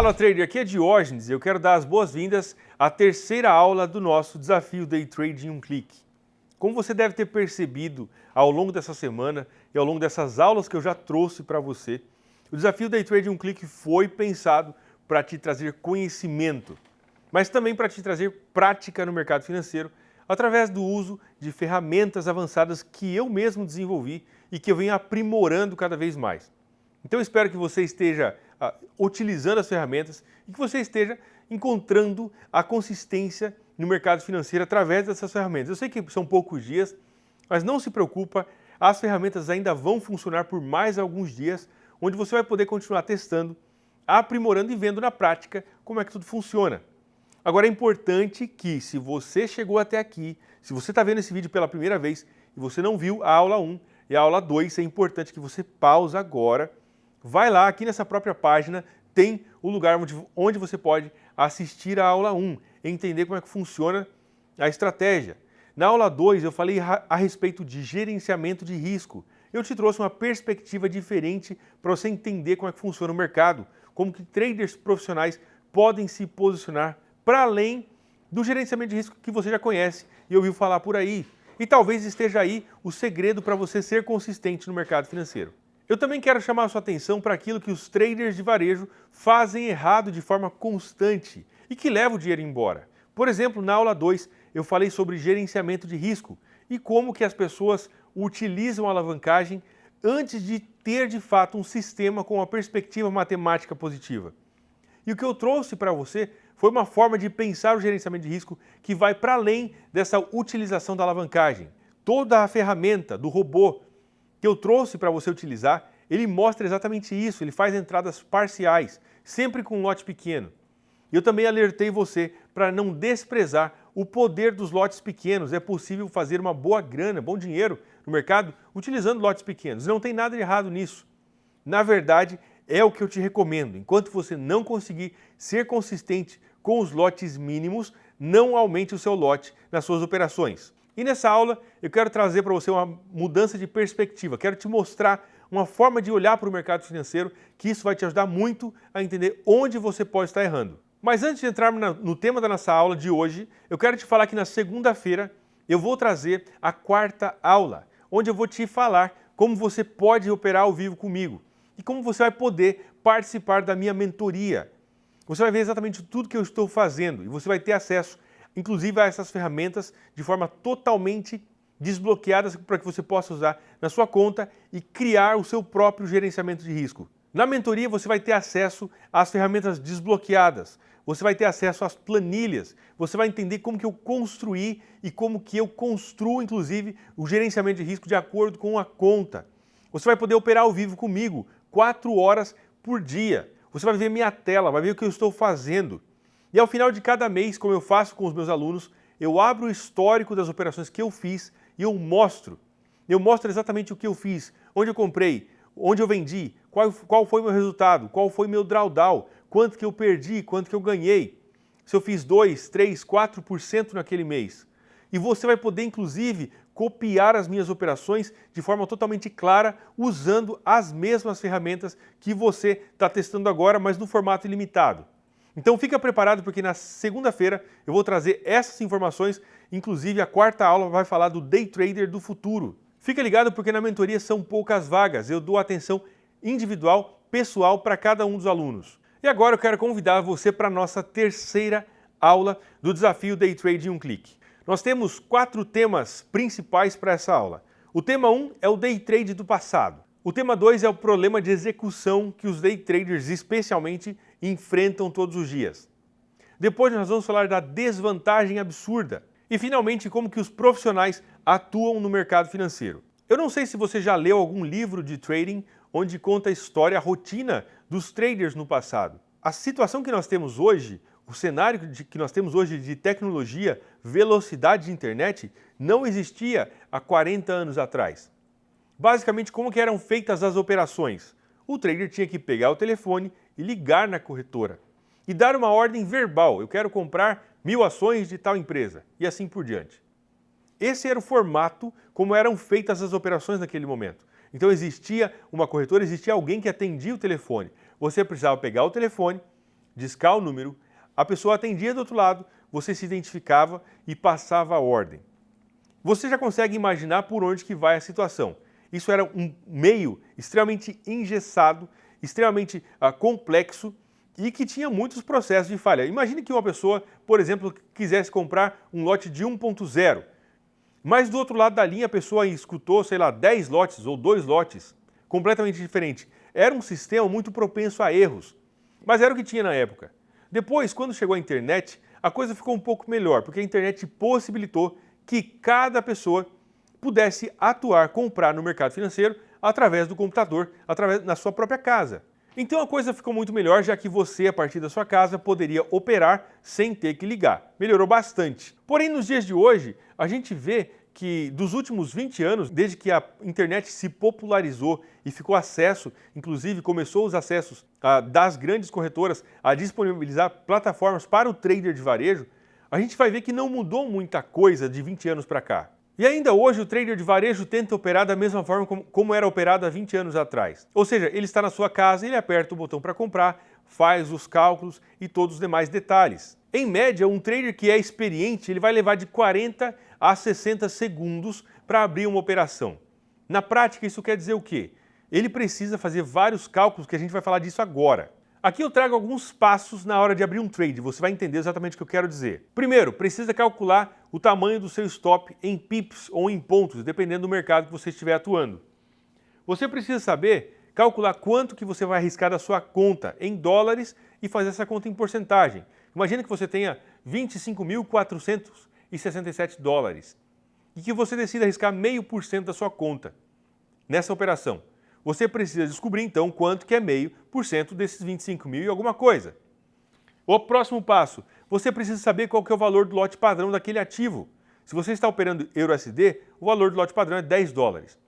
Fala trader, aqui é Diógenes e eu quero dar as boas-vindas à terceira aula do nosso desafio Day Trade em um clique. Como você deve ter percebido ao longo dessa semana e ao longo dessas aulas que eu já trouxe para você, o desafio Day Trade em um clique foi pensado para te trazer conhecimento, mas também para te trazer prática no mercado financeiro através do uso de ferramentas avançadas que eu mesmo desenvolvi e que eu venho aprimorando cada vez mais. Então eu espero que você esteja utilizando as ferramentas e que você esteja encontrando a consistência no mercado financeiro através dessas ferramentas. Eu sei que são poucos dias, mas não se preocupa, as ferramentas ainda vão funcionar por mais alguns dias, onde você vai poder continuar testando, aprimorando e vendo na prática como é que tudo funciona. Agora é importante que, se você chegou até aqui, se você está vendo esse vídeo pela primeira vez e você não viu a aula 1 e a aula 2, é importante que você pause agora. Vai lá, aqui nessa própria página, tem o lugar onde você pode assistir a aula 1, entender como é que funciona a estratégia. Na aula 2 eu falei a respeito de gerenciamento de risco. Eu te trouxe uma perspectiva diferente para você entender como é que funciona o mercado, como que traders profissionais podem se posicionar para além do gerenciamento de risco que você já conhece e ouviu falar por aí. E talvez esteja aí o segredo para você ser consistente no mercado financeiro. Eu também quero chamar a sua atenção para aquilo que os traders de varejo fazem errado de forma constante e que leva o dinheiro embora. Por exemplo, na aula 2 eu falei sobre gerenciamento de risco e como que as pessoas utilizam a alavancagem antes de ter de fato um sistema com uma perspectiva matemática positiva. E o que eu trouxe para você foi uma forma de pensar o gerenciamento de risco que vai para além dessa utilização da alavancagem. Toda a ferramenta do robô que eu trouxe para você utilizar, ele mostra exatamente isso, ele faz entradas parciais, sempre com um lote pequeno. E eu também alertei você para não desprezar o poder dos lotes pequenos. É possível fazer uma boa grana, bom dinheiro no mercado utilizando lotes pequenos. Não tem nada de errado nisso. Na verdade, é o que eu te recomendo. Enquanto você não conseguir ser consistente com os lotes mínimos, não aumente o seu lote nas suas operações. E nessa aula eu quero trazer para você uma mudança de perspectiva, quero te mostrar uma forma de olhar para o mercado financeiro que isso vai te ajudar muito a entender onde você pode estar errando. Mas antes de entrarmos no tema da nossa aula de hoje, eu quero te falar que na segunda-feira eu vou trazer a quarta aula, onde eu vou te falar como você pode operar ao vivo comigo e como você vai poder participar da minha mentoria. Você vai ver exatamente tudo que eu estou fazendo e você vai ter acesso inclusive a essas ferramentas de forma totalmente desbloqueadas para que você possa usar na sua conta e criar o seu próprio gerenciamento de risco. Na mentoria você vai ter acesso às ferramentas desbloqueadas, você vai ter acesso às planilhas, você vai entender como que eu construí e como que eu construo inclusive o gerenciamento de risco de acordo com a conta. Você vai poder operar ao vivo comigo 4 horas por dia. Você vai ver minha tela, vai ver o que eu estou fazendo. E ao final de cada mês, como eu faço com os meus alunos, eu abro o histórico das operações que eu fiz e eu mostro. Eu mostro exatamente o que eu fiz, onde eu comprei, onde eu vendi, qual foi o meu resultado, qual foi o meu drawdown, quanto que eu perdi, quanto que eu ganhei, se eu fiz 2, 3, 4% naquele mês. E você vai poder, inclusive, copiar as minhas operações de forma totalmente clara, usando as mesmas ferramentas que você está testando agora, mas no formato ilimitado. Então fica preparado porque na segunda-feira eu vou trazer essas informações, inclusive a quarta aula vai falar do Day Trader do futuro. Fica ligado porque na mentoria são poucas vagas, eu dou atenção individual, pessoal para cada um dos alunos. E agora eu quero convidar você para a nossa terceira aula do desafio Day Trade em um clique. Nós temos 4 temas principais para essa aula. O tema 1 é o Day Trade do passado. O tema 2 é o problema de execução que os Day Traders especialmente enfrentam todos os dias. Depois nós vamos falar da desvantagem absurda. E finalmente como que os profissionais atuam no mercado financeiro. Eu não sei se você já leu algum livro de trading onde conta a história, a rotina dos traders no passado. A situação que nós temos hoje, o cenário que nós temos hoje de tecnologia, velocidade de internet, não existia há 40 anos atrás. Basicamente, como que eram feitas as operações? O trader tinha que pegar o telefone e ligar na corretora e dar uma ordem verbal, eu quero comprar 1000 ações de tal empresa, e assim por diante. Esse era o formato como eram feitas as operações naquele momento. Então existia uma corretora, existia alguém que atendia o telefone. Você precisava pegar o telefone, discar o número, a pessoa atendia do outro lado, você se identificava e passava a ordem. Você já consegue imaginar por onde que vai a situação. Isso era um meio extremamente engessado, extremamente complexo e que tinha muitos processos de falha. Imagine que uma pessoa, por exemplo, quisesse comprar um lote de 1.0, mas do outro lado da linha a pessoa escutou, sei lá, 10 lotes ou 2 lotes, completamente diferente. Era um sistema muito propenso a erros, mas era o que tinha na época. Depois, quando chegou a internet, a coisa ficou um pouco melhor, porque a internet possibilitou que cada pessoa pudesse atuar, comprar no mercado financeiro através do computador, na sua própria casa. Então a coisa ficou muito melhor, já que você, a partir da sua casa, poderia operar sem ter que ligar. Melhorou bastante. Porém, nos dias de hoje, a gente vê que dos últimos 20 anos, desde que a internet se popularizou e ficou acesso, inclusive começou os acessos das grandes corretoras a disponibilizar plataformas para o trader de varejo, a gente vai ver que não mudou muita coisa de 20 anos para cá. E ainda hoje o trader de varejo tenta operar da mesma forma como era operado há 20 anos atrás. Ou seja, ele está na sua casa, ele aperta o botão para comprar, faz os cálculos e todos os demais detalhes. Em média, um trader que é experiente, ele vai levar de 40 a 60 segundos para abrir uma operação. Na prática, isso quer dizer o quê? Ele precisa fazer vários cálculos, que a gente vai falar disso agora. Aqui eu trago alguns passos na hora de abrir um trade, você vai entender exatamente o que eu quero dizer. Primeiro, precisa calcular o tamanho do seu stop em pips ou em pontos, dependendo do mercado que você estiver atuando. Você precisa saber calcular quanto que você vai arriscar da sua conta em dólares e fazer essa conta em porcentagem. Imagina que você tenha 25.467 dólares e que você decida arriscar 0,5% da sua conta nessa operação. Você precisa descobrir, então, quanto que é 0,5% desses 25 mil e alguma coisa. O próximo passo, você precisa saber qual que é o valor do lote padrão daquele ativo. Se você está operando EURUSD, o valor do lote padrão é 10 dólares.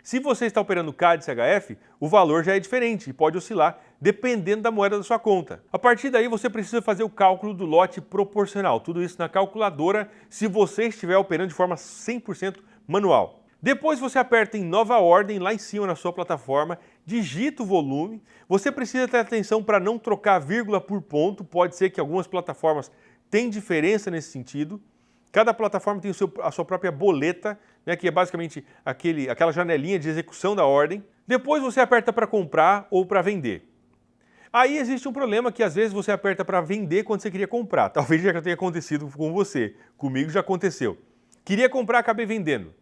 Se você está operando CAD CHF, o valor já é diferente e pode oscilar dependendo da moeda da sua conta. A partir daí, você precisa fazer o cálculo do lote proporcional. Tudo isso na calculadora, se você estiver operando de forma 100% manual. Depois você aperta em nova ordem lá em cima na sua plataforma, digita o volume. Você precisa ter atenção para não trocar vírgula por ponto, pode ser que algumas plataformas tenham diferença nesse sentido. Cada plataforma tem a sua própria boleta, né, que é basicamente aquela janelinha de execução da ordem. Depois você aperta para comprar ou para vender. Aí existe um problema que às vezes você aperta para vender quando você queria comprar. Talvez já tenha acontecido com você, comigo já aconteceu. Queria comprar, acabei vendendo.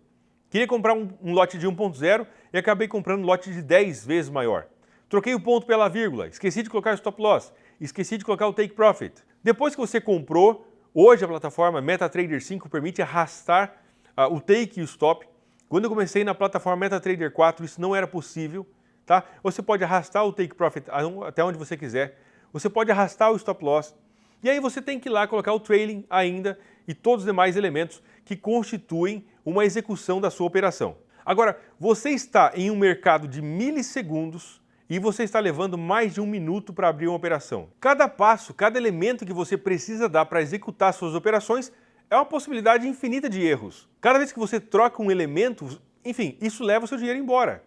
Queria comprar um lote de 1.0 e acabei comprando um lote de 10 vezes maior. Troquei o ponto pela vírgula, esqueci de colocar o stop loss, esqueci de colocar o take profit. Depois que você comprou, hoje a plataforma MetaTrader 5 permite arrastar o take e o stop. Quando eu comecei na plataforma MetaTrader 4, isso não era possível. Tá? Você pode arrastar o take profit até onde você quiser. Você pode arrastar o stop loss. E aí você tem que ir lá colocar o trailing ainda e todos os demais elementos que constituem uma execução da sua operação. Agora, você está em um mercado de milissegundos e você está levando mais de 1 minuto para abrir uma operação. Cada passo, cada elemento que você precisa dar para executar suas operações é uma possibilidade infinita de erros. Cada vez que você troca um elemento, enfim, isso leva o seu dinheiro embora.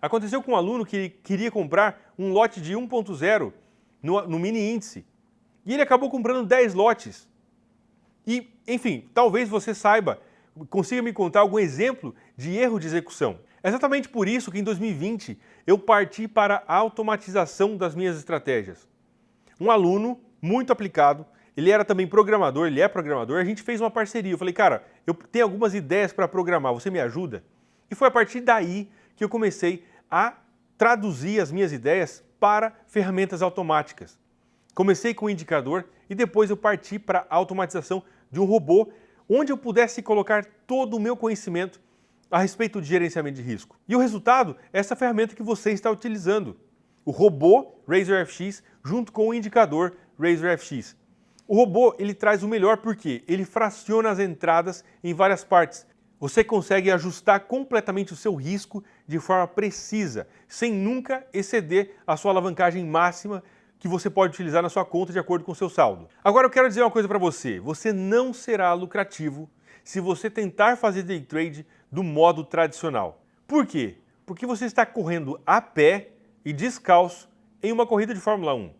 Aconteceu com um aluno que queria comprar um lote de 1.0 no mini índice e ele acabou comprando 10 lotes. E, enfim, talvez você saiba, consiga me contar algum exemplo de erro de execução. É exatamente por isso que em 2020 eu parti para a automatização das minhas estratégias. Um aluno muito aplicado, ele era também programador, ele é programador, a gente fez uma parceria. Eu falei, cara, eu tenho algumas ideias para programar, você me ajuda? E foi a partir daí que eu comecei a traduzir as minhas ideias para ferramentas automáticas. Comecei com o indicador e depois eu parti para a automatização de um robô onde eu pudesse colocar todo o meu conhecimento a respeito de gerenciamento de risco. E o resultado é essa ferramenta que você está utilizando, o robô RazorFX junto com o indicador RazorFX. O robô ele traz o melhor porque ele fraciona as entradas em várias partes. Você consegue ajustar completamente o seu risco de forma precisa, sem nunca exceder a sua alavancagem máxima que você pode utilizar na sua conta de acordo com o seu saldo. Agora eu quero dizer uma coisa para você, você não será lucrativo se você tentar fazer day trade do modo tradicional. Por quê? Porque você está correndo a pé e descalço em uma corrida de Fórmula 1.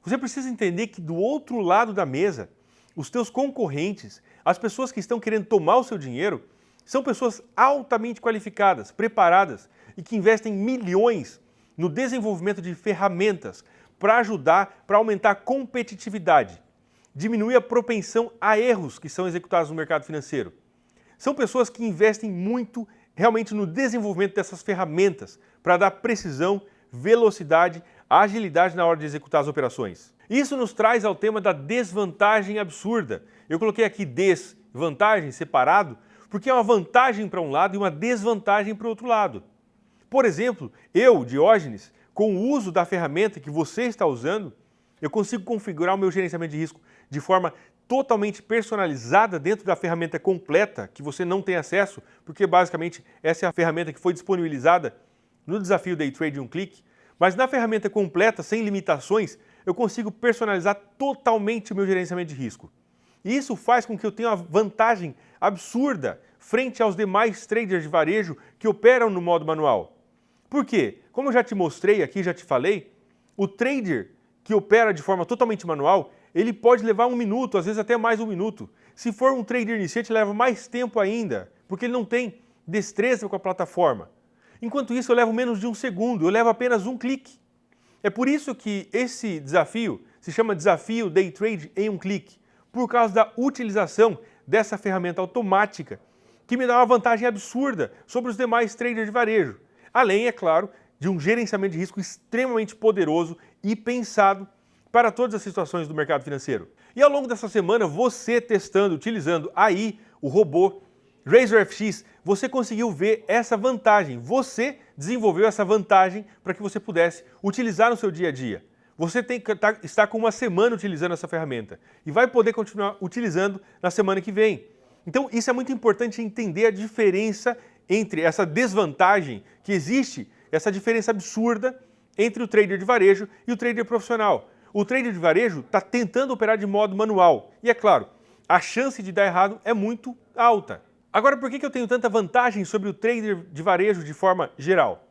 Você precisa entender que do outro lado da mesa, os teus concorrentes, as pessoas que estão querendo tomar o seu dinheiro, são pessoas altamente qualificadas, preparadas e que investem milhões no desenvolvimento de ferramentas para ajudar, para aumentar a competitividade, diminuir a propensão a erros que são executados no mercado financeiro. São pessoas que investem muito realmente no desenvolvimento dessas ferramentas para dar precisão, velocidade, agilidade na hora de executar as operações. Isso nos traz ao tema da desvantagem absurda. Eu coloquei aqui desvantagem separado porque é uma vantagem para um lado e uma desvantagem para o outro lado. Por exemplo, eu, Diógenes, com o uso da ferramenta que você está usando, eu consigo configurar o meu gerenciamento de risco de forma totalmente personalizada dentro da ferramenta completa, que você não tem acesso, porque basicamente essa é a ferramenta que foi disponibilizada no desafio Day Trade em um clique. Mas na ferramenta completa, sem limitações, eu consigo personalizar totalmente o meu gerenciamento de risco. E isso faz com que eu tenha uma vantagem absurda frente aos demais traders de varejo que operam no modo manual. Por quê? Como eu já te mostrei aqui, já te falei, o trader que opera de forma totalmente manual, ele pode levar 1 minuto, às vezes até mais 1 minuto. Se for um trader iniciante, leva mais tempo ainda, porque ele não tem destreza com a plataforma. Enquanto isso, eu levo menos de 1 segundo, eu levo apenas 1 clique. É por isso que esse desafio se chama Desafio Day Trade em um clique, por causa da utilização dessa ferramenta automática, que me dá uma vantagem absurda sobre os demais traders de varejo. Além, é claro, de um gerenciamento de risco extremamente poderoso e pensado para todas as situações do mercado financeiro. E ao longo dessa semana, você testando, utilizando aí o robô RazorFX, você conseguiu ver essa vantagem. Você desenvolveu essa vantagem para que você pudesse utilizar no seu dia a dia. Você está com 1 semana utilizando essa ferramenta e vai poder continuar utilizando na semana que vem. Então, isso é muito importante entender a diferença entre essa desvantagem que existe, essa diferença absurda entre o trader de varejo e o trader profissional. O trader de varejo está tentando operar de modo manual e, é claro, a chance de dar errado é muito alta. Agora, por que eu tenho tanta vantagem sobre o trader de varejo de forma geral?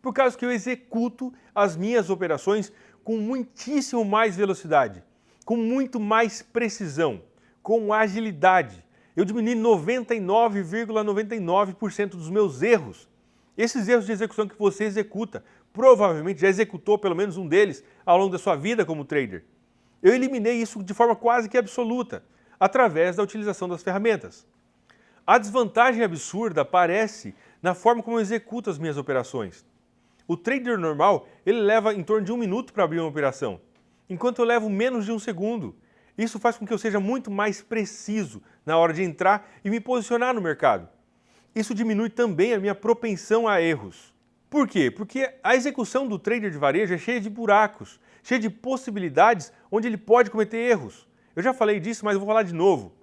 Por causa que eu executo as minhas operações com muitíssimo mais velocidade, com muito mais precisão, com agilidade. Eu diminui 99,99% dos meus erros. Esses erros de execução que você executa, provavelmente já executou pelo menos um deles ao longo da sua vida como trader. Eu eliminei isso de forma quase que absoluta, através da utilização das ferramentas. A desvantagem absurda aparece na forma como eu executo as minhas operações. O trader normal, ele leva em torno de 1 minuto para abrir uma operação, enquanto eu levo menos de 1 segundo. Isso faz com que eu seja muito mais preciso na hora de entrar e me posicionar no mercado. Isso diminui também a minha propensão a erros. Por quê? Porque a execução do trader de varejo é cheia de buracos, cheia de possibilidades onde ele pode cometer erros. Eu já falei disso, mas eu vou falar de novo.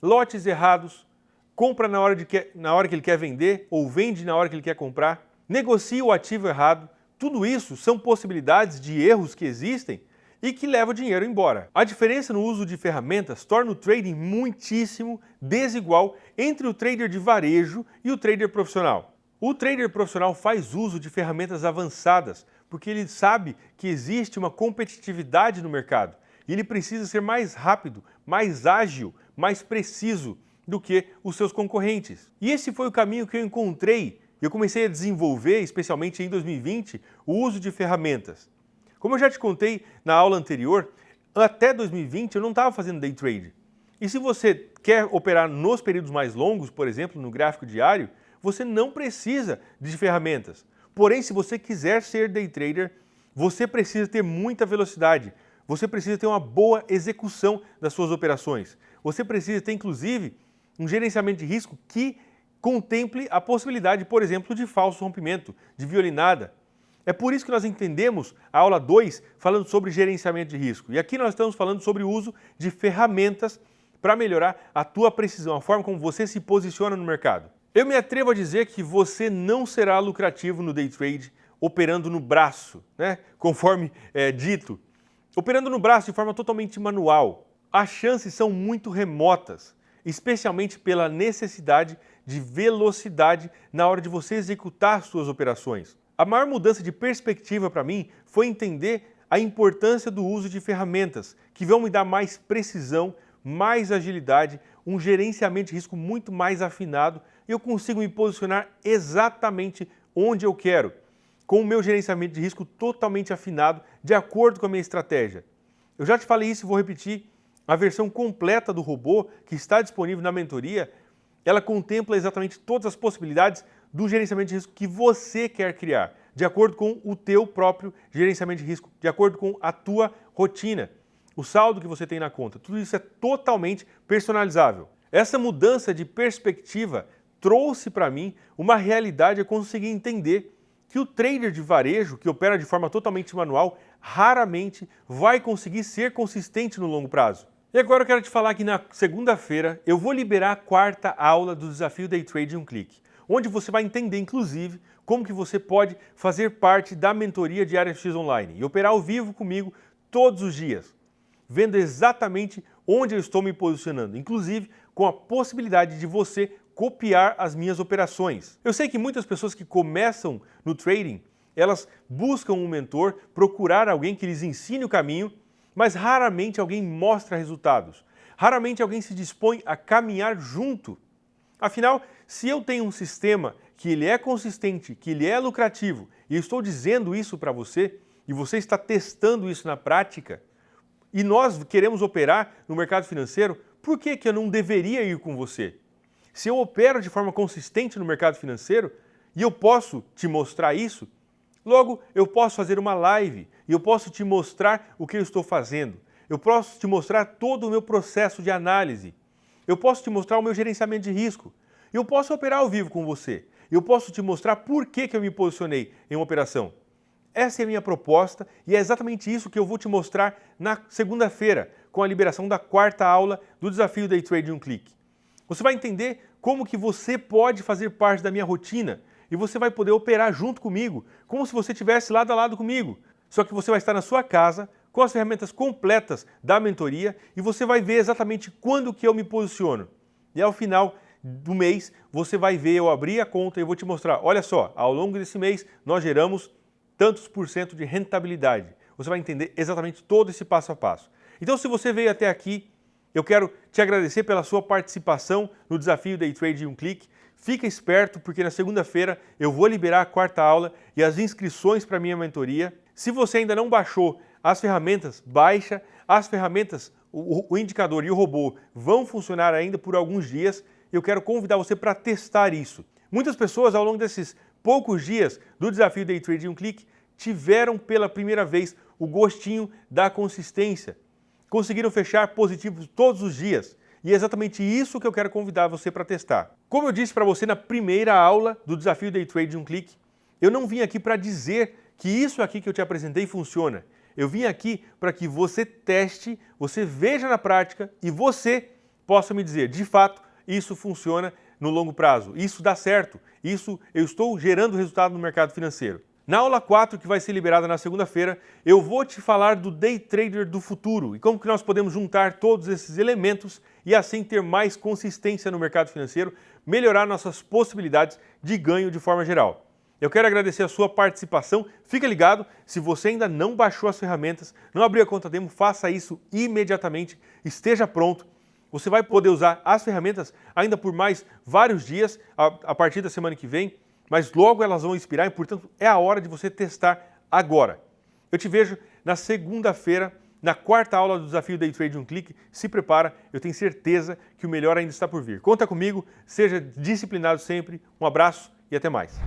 Lotes errados, compra na hora que ele quer vender ou vende na hora que ele quer comprar, negocia o ativo errado. Tudo isso são possibilidades de erros que existem e que levam o dinheiro embora. A diferença no uso de ferramentas torna o trading muitíssimo desigual entre o trader de varejo e o trader profissional. O trader profissional faz uso de ferramentas avançadas porque ele sabe que existe uma competitividade no mercado e ele precisa ser mais rápido, mais ágil, mais preciso do que os seus concorrentes. E esse foi o caminho que eu encontrei. Eu comecei a desenvolver, especialmente em 2020, o uso de ferramentas. Como eu já te contei na aula anterior, até 2020 eu não estava fazendo day trade. E se você quer operar nos períodos mais longos, por exemplo, no gráfico diário, você não precisa de ferramentas. Porém, se você quiser ser day trader, você precisa ter muita velocidade. Você precisa ter uma boa execução das suas operações. Você precisa ter, inclusive, um gerenciamento de risco que contemple a possibilidade, por exemplo, de falso rompimento, de violinada. É por isso que nós entendemos a aula 2 falando sobre gerenciamento de risco. E aqui nós estamos falando sobre o uso de ferramentas para melhorar a tua precisão, a forma como você se posiciona no mercado. Eu me atrevo a dizer que você não será lucrativo no day trade operando no braço, né? Conforme dito. Operando no braço de forma totalmente manual. As chances são muito remotas, especialmente pela necessidade de velocidade na hora de você executar suas operações. A maior mudança de perspectiva para mim foi entender a importância do uso de ferramentas que vão me dar mais precisão, mais agilidade, um gerenciamento de risco muito mais afinado e eu consigo me posicionar exatamente onde eu quero, com o meu gerenciamento de risco totalmente afinado, de acordo com a minha estratégia. Eu já te falei isso e vou repetir, a versão completa do robô que está disponível na mentoria, ela contempla exatamente todas as possibilidades do gerenciamento de risco que você quer criar, de acordo com o teu próprio gerenciamento de risco, de acordo com a tua rotina, o saldo que você tem na conta. Tudo isso é totalmente personalizável. Essa mudança de perspectiva trouxe para mim uma realidade, eu consegui entender que o trader de varejo, que opera de forma totalmente manual, raramente vai conseguir ser consistente no longo prazo. E agora eu quero te falar que na segunda-feira eu vou liberar a quarta aula do Desafio Day Trade em um clique, onde você vai entender, inclusive, como que você pode fazer parte da mentoria de ArFX Online e operar ao vivo comigo todos os dias, vendo exatamente onde eu estou me posicionando, inclusive com a possibilidade de você copiar as minhas operações. Eu sei que muitas pessoas que começam no trading, elas buscam um mentor, procurar alguém que lhes ensine o caminho, mas raramente alguém mostra resultados. Raramente alguém se dispõe a caminhar junto. Afinal, se eu tenho um sistema que ele é consistente, que ele é lucrativo, e eu estou dizendo isso para você, e você está testando isso na prática, e nós queremos operar no mercado financeiro, por que eu não deveria ir com você? Se eu opero de forma consistente no mercado financeiro e eu posso te mostrar isso, logo eu posso fazer uma live e eu posso te mostrar o que eu estou fazendo. Eu posso te mostrar todo o meu processo de análise. Eu posso te mostrar o meu gerenciamento de risco. Eu posso operar ao vivo com você. Eu posso te mostrar por que eu me posicionei em uma operação. Essa é a minha proposta e é exatamente isso que eu vou te mostrar na segunda-feira, com a liberação da quarta aula do Desafio Day Trade em um clique. Você vai entender como que você pode fazer parte da minha rotina e você vai poder operar junto comigo, como se você estivesse lado a lado comigo. Só que você vai estar na sua casa, com as ferramentas completas da mentoria e você vai ver exatamente quando que eu me posiciono. E ao final do mês, você vai ver eu abrir a conta e eu vou te mostrar, olha só, ao longo desse mês nós geramos tantos por cento de rentabilidade. Você vai entender exatamente todo esse passo a passo. Então, se você veio até aqui, eu quero te agradecer pela sua participação no Desafio Day Trade em um clique. Fica esperto, porque na segunda-feira eu vou liberar a quarta aula e as inscrições para a minha mentoria. Se você ainda não baixou as ferramentas, baixa. As ferramentas, o indicador e o robô vão funcionar ainda por alguns dias. Eu quero convidar você para testar isso. Muitas pessoas, ao longo desses poucos dias do Desafio Day Trade em um clique, tiveram pela primeira vez o gostinho da consistência. Conseguiram fechar positivos todos os dias. E é exatamente isso que eu quero convidar você para testar. Como eu disse para você na primeira aula do Desafio Day Trade em um clique, eu não vim aqui para dizer que isso aqui que eu te apresentei funciona. Eu vim aqui para que você teste, você veja na prática e você possa me dizer, de fato, isso funciona no longo prazo, isso dá certo, isso eu estou gerando resultado no mercado financeiro. Na aula 4, que vai ser liberada na segunda-feira, eu vou te falar do Day Trader do futuro e como que nós podemos juntar todos esses elementos e assim ter mais consistência no mercado financeiro, melhorar nossas possibilidades de ganho de forma geral. Eu quero agradecer a sua participação, fica ligado, se você ainda não baixou as ferramentas, não abriu a conta demo, faça isso imediatamente, esteja pronto. Você vai poder usar as ferramentas ainda por mais vários dias, a partir da semana que vem, mas logo elas vão expirar e, portanto, é a hora de você testar agora. Eu te vejo na segunda-feira, na quarta aula do Desafio Day Trade em um clique. Se prepara, eu tenho certeza que o melhor ainda está por vir. Conta comigo, seja disciplinado sempre. Um abraço e até mais.